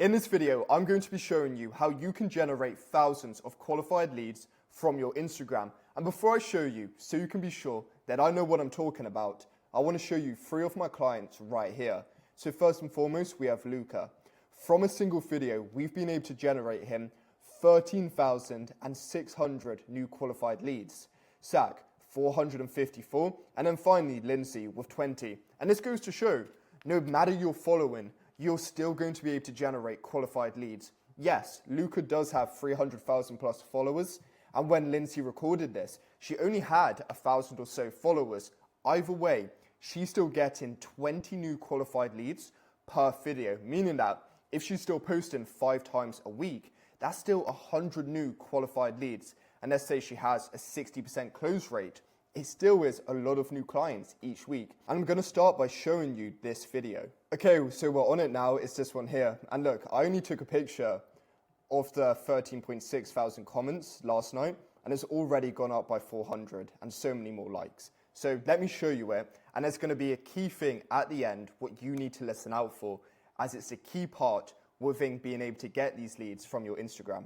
In this video, I'm going to be showing you how you can generate thousands of qualified leads from your Instagram. And before I show you, so you can be sure that I know what I'm talking about, I want to show you 3 of my clients right here. So first and foremost, we have Luca. From a single video, we've been able to generate him 13,600 new qualified leads. Zach, 454, and then finally Lindsay with 20. And this goes to show, no matter your following, you're still going to be able to generate qualified leads. Yes, Luca does have 300,000 plus followers, and when Lindsay recorded this, she only had 1,000 or so followers. Either way, she's still getting 20 new qualified leads per video, meaning that if she's still posting 5 times a week, that's still 100 new qualified leads. And let's say she has a 60% close rate, it still is a lot of new clients each week. And I'm going to start by showing you this video. Okay, so we're on it now. It's this one here. And look, I only took a picture of the 13.6 thousand comments last night, and it's already gone up by 400 and so many more likes. So let me show you it. And there's going to be a key thing at the end, what you need to listen out for, as it's a key part within being able to get these leads from your Instagram.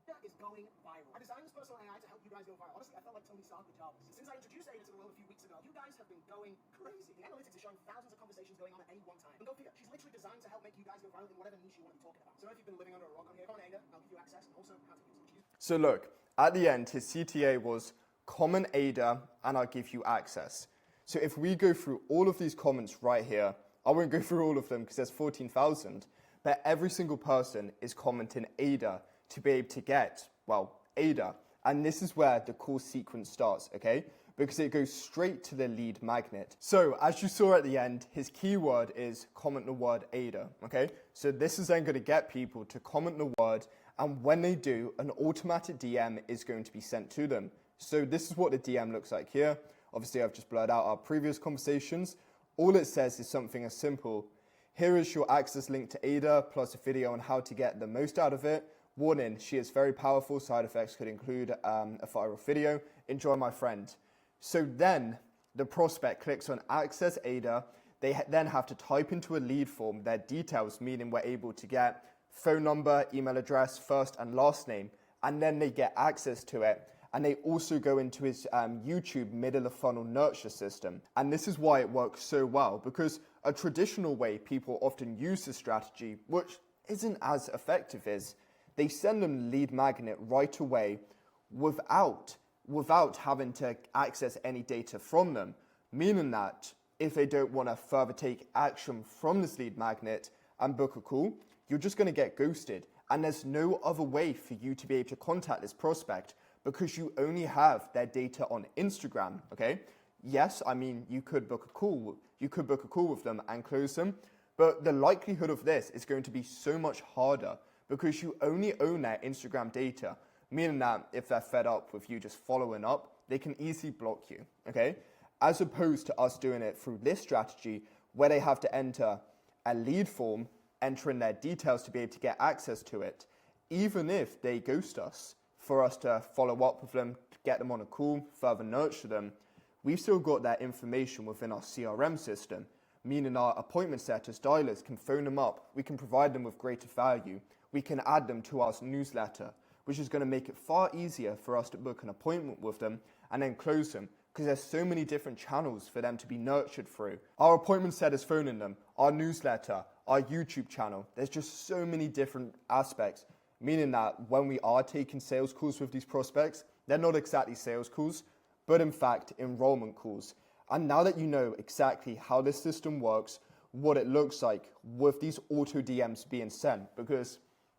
Is going viral. I designed this personal AI to help you guys go viral. Honestly, I felt like Tony Stark with Jarvis. Since I introduced AI to the world a few weeks ago, you guys have been going crazy. The analytics is showing thousands of conversations going on at any one time. And go figure, she's literally designed to help make you guys go viral in whatever niche you want to be talking about. So if you've been living under a rock on here, go on Ada, I'll give you access, and also how to use it. So look, at the end, his CTA was comment Ada, and I'll give you access. So if we go through all of these comments right here, I won't go through all of them because there's 14,000, but every single person is commenting Ada to be able to get, well, Ada. And this is where the call sequence starts, okay? Because it goes straight to the lead magnet. So as you saw at the end, his keyword is comment the word Ada, okay? So this is then going to get people to comment the word, and when they do, an automatic DM is going to be sent to them. So this is what the DM looks like here. Obviously, I've just blurred out our previous conversations. All it says is something as simple. Here is your access link to Ada, plus a video on how to get the most out of it. Warning, she is very powerful. Side effects could include a viral video. Enjoy, my friend. So then the prospect clicks on access Ada. They then have to type into a lead form their details, meaning we're able to get phone number, email address, first and last name, and then they get access to it. And they also go into his YouTube middle of funnel nurture system. And this is why it works so well, because a traditional way people often use this strategy, which isn't as effective, is they send them lead magnet right away without having to access any data from them, meaning that if they don't want to further take action from this lead magnet and book a call, you're just going to get ghosted. And there's no other way for you to be able to contact this prospect because you only have their data on Instagram, okay? Yes, I mean, you could book a call with them and close them, but the likelihood of this is going to be so much harder because you only own their Instagram data, meaning that if they're fed up with you just following up, they can easily block you, okay? As opposed to us doing it through this strategy where they have to enter a lead form, enter in their details to be able to get access to it, even if they ghost us, for us to follow up with them, get them on a call, further nurture them, we've still got that information within our CRM system, meaning our appointment setters, dialers can phone them up, we can provide them with greater value, we can add them to our newsletter, which is going to make it far easier for us to book an appointment with them and then close them, because there's so many different channels for them to be nurtured through. Our appointment setters phoning them, our newsletter, our YouTube channel, there's just so many different aspects, meaning that when we are taking sales calls with these prospects, they're not exactly sales calls, but in fact enrollment calls. And now that you know exactly how this system works, what it looks like with these auto DMs being sent, because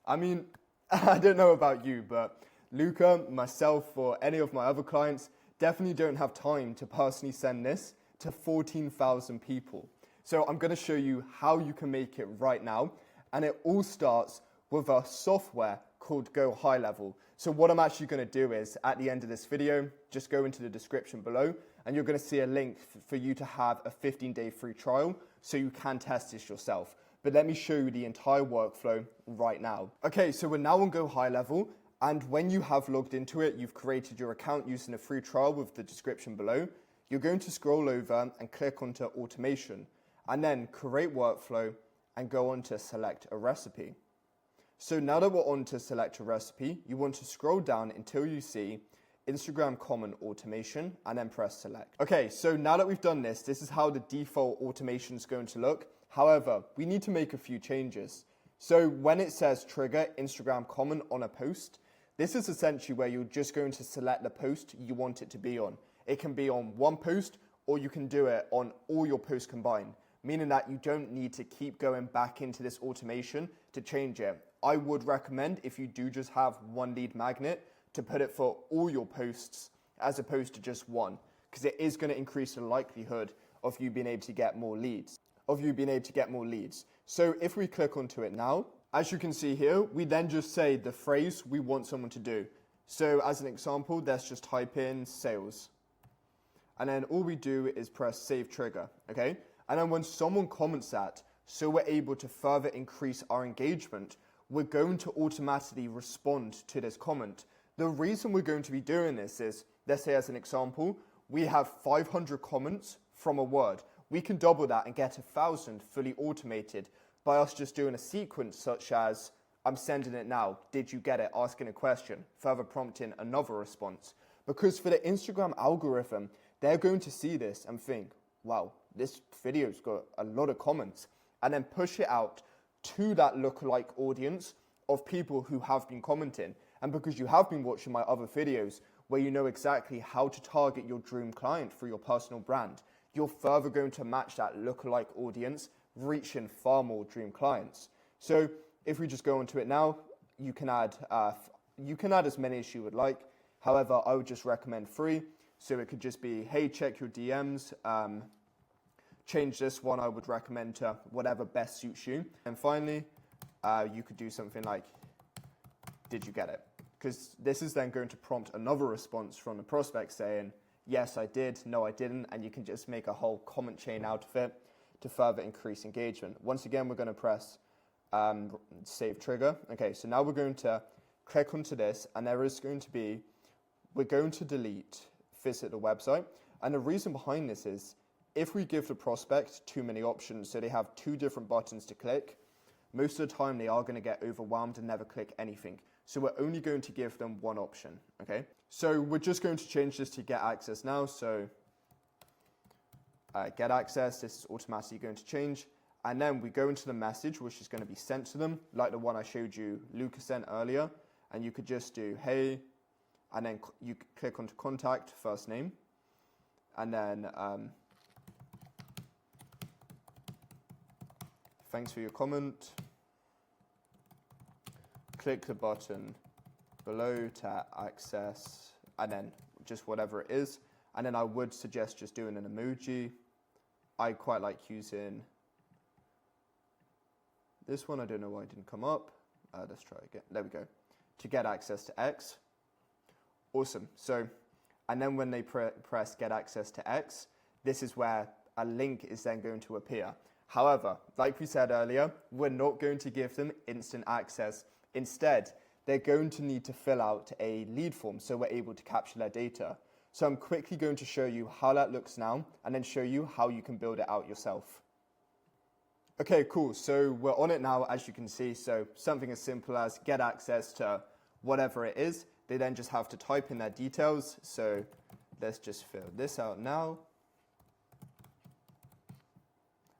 I mean, I don't know about you, but Luca, myself, or any of my other clients definitely don't have time to personally send this to 14,000 people. So I'm going to show you how you can make it right now. And it all starts with a software called Go High Level. So what I'm actually going to do is at the end of this video, just go into the description below and you're going to see a link for you to have a 15-day free trial so you can test this yourself. But let me show you the entire workflow right now. Okay, so we're now on Go High Level, and when you have logged into it, you've created your account using a free trial with the description below. You're going to scroll over and click onto automation, and then create workflow and go on to select a recipe. So now that we're on to select a recipe, you want to scroll down until you see Instagram comment automation and then press select. Okay, so now that we've done this, this is how the default automation is going to look. However, we need to make a few changes. So when it says trigger Instagram comment on a post, this is essentially where you're just going to select the post you want it to be on. It can be on one post or you can do it on all your posts combined, meaning that you don't need to keep going back into this automation to change it. I would recommend, if you do just have one lead magnet, to put it for all your posts as opposed to just one, because it is going to increase the likelihood of you being able to get more leads. So if we click onto it now, as you can see here, we then just say the phrase we want someone to do. So as an example, let's just type in sales. And then all we do is press save trigger, okay? And then when someone comments that, so we're able to further increase our engagement, we're going to automatically respond to this comment. The reason we're going to be doing this is, let's say as an example, we have 500 comments from a word. We can double that and get 1,000 fully automated by us just doing a sequence such as, I'm sending it now, did you get it, asking a question, further prompting another response. Because for the Instagram algorithm, they're going to see this and think, wow, this video's got a lot of comments, and then push it out to that lookalike audience of people who have been commenting. And because you have been watching my other videos where you know exactly how to target your dream client for your personal brand, you're further going to match that lookalike audience, reaching far more dream clients. So if we just go into it now, you can add as many as you would like. However, I would just recommend 3. So it could just be, hey, check your DMs. Change this one, I would recommend to whatever best suits you. And finally, you could do something like, did you get it? Because this is then going to prompt another response from the prospect saying, yes, I did, no, I didn't, and you can just make a whole comment chain out of it to further increase engagement. Once again, we're going to press save trigger. Okay, so now we're going to click onto this, and there is going to be, we're going to visit the website. And the reason behind this is, if we give the prospect too many options, so they have 2 different buttons to click, most of the time they are going to get overwhelmed and never click anything. So we're only going to give them one option, okay? So we're just going to change this to get access now. So get access, this is automatically going to change. And then we go into the message, which is going to be sent to them, like the one I showed you Luca sent earlier. And you could just do, hey, and then you click onto contact, first name. And then, thanks for your comment. Click the button below to access, and then just whatever it is. And then I would suggest just doing an emoji. I quite like using this one. I don't know why it didn't come up. Let's try again. There we go. To get access to X. Awesome. So, and then when they press get access to X, this is where a link is then going to appear. However, like we said earlier, we're not going to give them instant access. Instead, they're going to need to fill out a lead form so we're able to capture their data. So I'm quickly going to show you how that looks now and then show you how you can build it out yourself. Okay, cool. So we're on it now, as you can see. So something as simple as get access to whatever it is. They then just have to type in their details. So let's just fill this out now.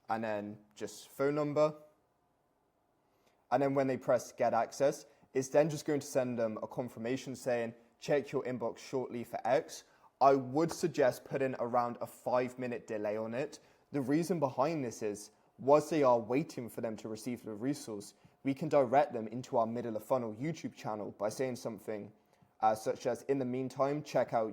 And then just phone number. And then when they press get access, it's then just going to send them a confirmation saying, check your inbox shortly for X. I would suggest putting around a 5-minute delay on it. The reason behind this is, whilst they are waiting for them to receive the resource, we can direct them into our middle of funnel YouTube channel by saying something such as, in the meantime, check out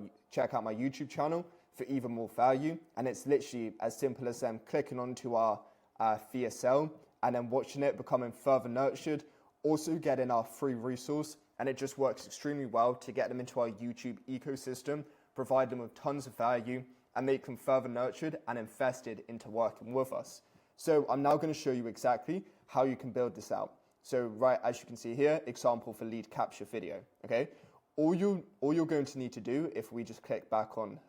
my YouTube channel for even more value. And it's literally as simple as them clicking onto our VSL and then watching it, becoming further nurtured, also getting our free resource. And it just works extremely well to get them into our YouTube ecosystem, provide them with tons of value, and make them further nurtured and invested into working with us. So I'm now going to show you exactly how you can build this out. So right, as you can see here, example for lead capture video, okay? All you're going to need to do, if we just click back on,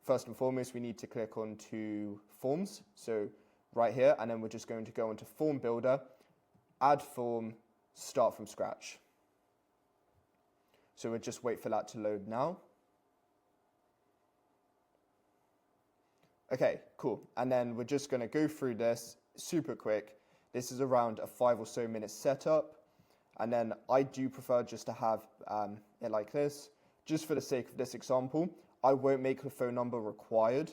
first and foremost, we need to click on to forms. So right here, and then we're just going to go into form builder, add form, start from scratch. So we'll just wait for that to load now. Okay, cool. And then we're just going to go through this super quick. This is around a 5 or so minute setup. And then I do prefer just to have it like this. Just for the sake of this example, I won't make the phone number required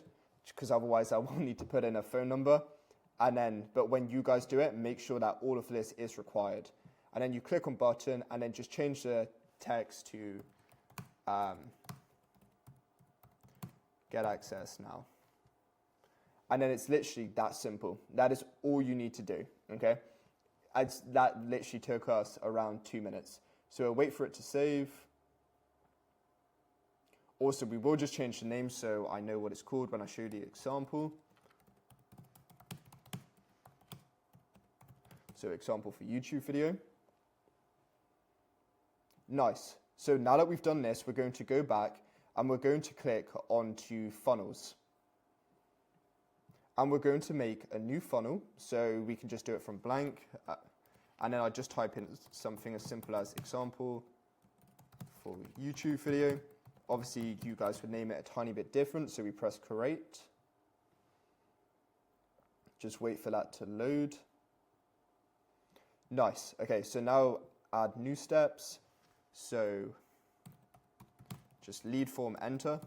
because otherwise I will need to put in a phone number. And then, but when you guys do it, make sure that all of this is required. And then you click on button and then just change the text to get access now. And then it's literally that simple. That is all you need to do, okay? That literally took us around 2 minutes. So we'll wait for it to save. Also, we will just change the name so I know what it's called when I show the example. So example for YouTube video. Nice. So now that we've done this, we're going to go back and we're going to click onto funnels. And we're going to make a new funnel. So we can just do it from blank. And then I just type in something as simple as example for YouTube video. Obviously, you guys would name it a tiny bit different. So we press create. Just wait for that to load. Nice. Okay, so now add new steps. So just lead form, enter.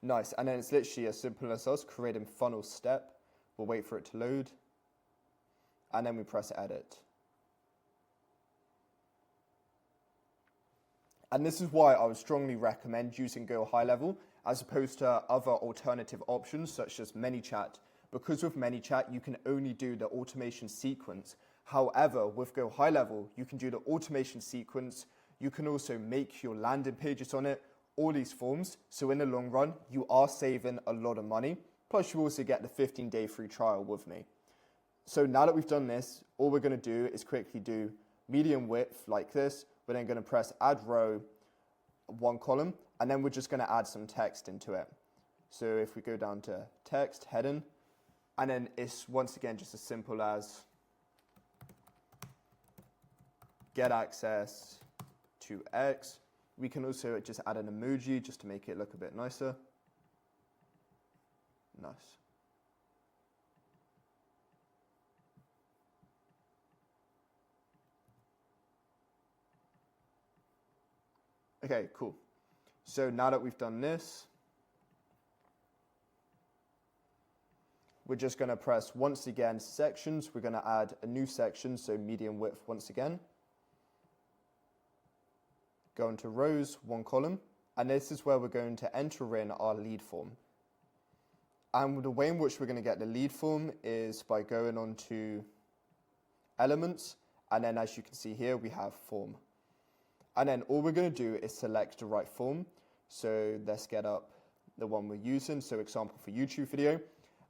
Nice, and then it's literally as simple as us creating funnel step. We'll wait for it to load. And then we press edit. And this is why I would strongly recommend using Go High Level as opposed to other alternative options such as ManyChat. Because with ManyChat, you can only do the automation sequence. However, with Go High Level, you can do the automation sequence. You can also make your landing pages on it, all these forms. So in the long run, you are saving a lot of money. Plus, you also get the 15-day free trial with me. So now that we've done this, all we're going to do is quickly do medium width like this. We're then going to press add row, 1 column, and then we're just going to add some text into it. So if we go down to text, heading, and then it's once again just as simple as get access to X. We can also just add an emoji just to make it look a bit nicer. Nice. Okay, cool. So now that we've done this, we're just going to press once again sections. We're going to add a new section, so medium width once again. Go into rows, 1 column, and this is where we're going to enter in our lead form. And the way in which we're going to get the lead form is by going on to elements, and then as you can see here, we have form. And then all we're going to do is select the right form. So let's get up the one we're using. So example for YouTube video.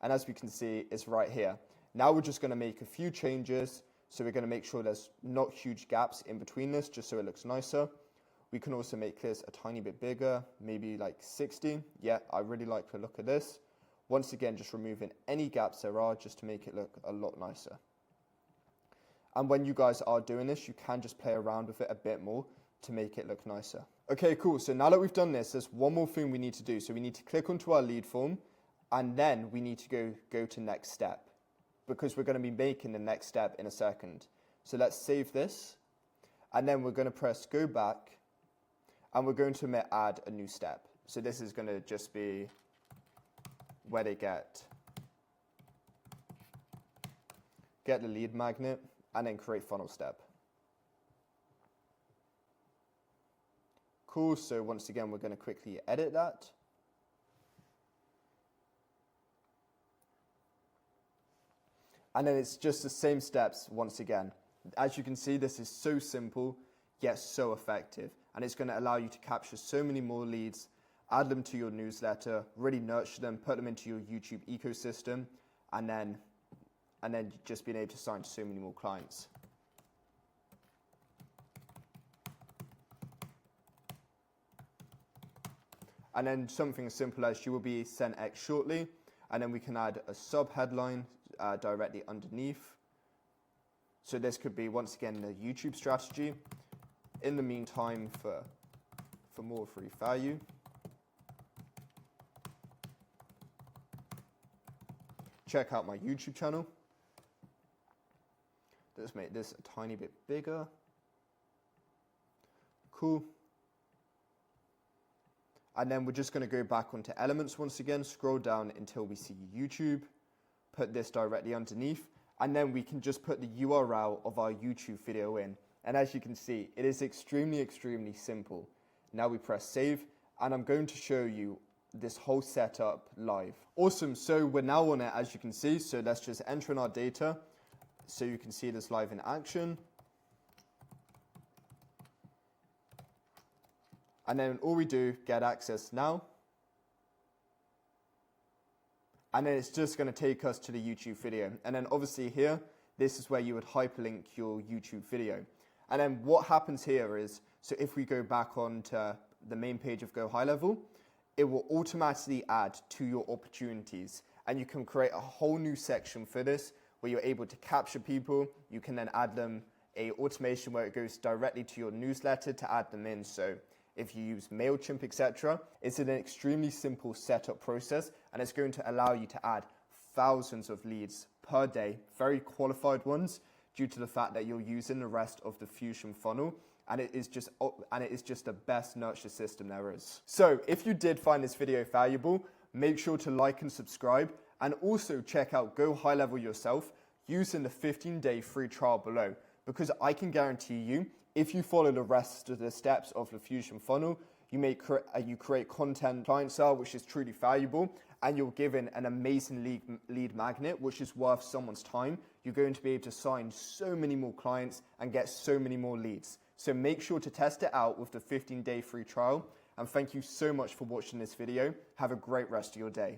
And as we can see, it's right here. Now we're just going to make a few changes. So we're going to make sure there's not huge gaps in between this, just so it looks nicer. We can also make this a tiny bit bigger, maybe like 60. Yeah, I really like the look of this. Once again, just removing any gaps there are just to make it look a lot nicer. And when you guys are doing this, you can just play around with it a bit more to make it look nicer. Okay, cool. So now that we've done this, there's one more thing we need to do. So we need to click onto our lead form, and then we need to go to next step, because we're going to be making the next step in a second. So let's save this, and then we're going to press go back, and we're going to add a new step. So this is going to just be where they get the lead magnet, and then create funnel step. Cool, so once again, we're going to quickly edit that. And then it's just the same steps once again. As you can see, this is so simple, yet so effective. And it's going to allow you to capture so many more leads, add them to your newsletter, really nurture them, put them into your YouTube ecosystem, and then just being able to sign so many more clients. And then something as simple as you will be sent X shortly. and then we can add a sub headline directly underneath. So this could be, once again, the YouTube strategy. In the meantime, for more free value. Check out my YouTube channel. Let's make this a tiny bit bigger. Cool. And then we're just going to go back onto elements once again, scroll down until we see YouTube, put this directly underneath, and then we can just put the URL of our YouTube video in. And as you can see, it is extremely, extremely simple. Now we press save, and I'm going to show you this whole setup live. Awesome, so we're now on it, as you can see. So let's just enter in our data so you can see this live in action. And then all we do, get access now. And then it's just going to take us to the YouTube video. And then obviously here, this is where you would hyperlink your YouTube video. And then what happens here is, so if we go back onto the main page of Go High Level, it will automatically add to your opportunities. And you can create a whole new section for this where you're able to capture people. You can then add them a automation where it goes directly to your newsletter to add them in. So if you use MailChimp, etc., it's an extremely simple setup process, and it's going to allow you to add thousands of leads per day, very qualified ones, due to the fact that you're using the rest of the Fusion funnel, and it is just the best nurture system there is. So if you did find this video valuable, make sure to like and subscribe, and also check out Go High Level yourself using the 15-day free trial below, because I can guarantee you, if you follow the rest of the steps of the Fusion funnel, you create content client sale, which is truly valuable, and you're given an amazing lead magnet, which is worth someone's time. You're going to be able to sign so many more clients and get so many more leads. So make sure to test it out with the 15-day free trial. And thank you so much for watching this video. Have a great rest of your day.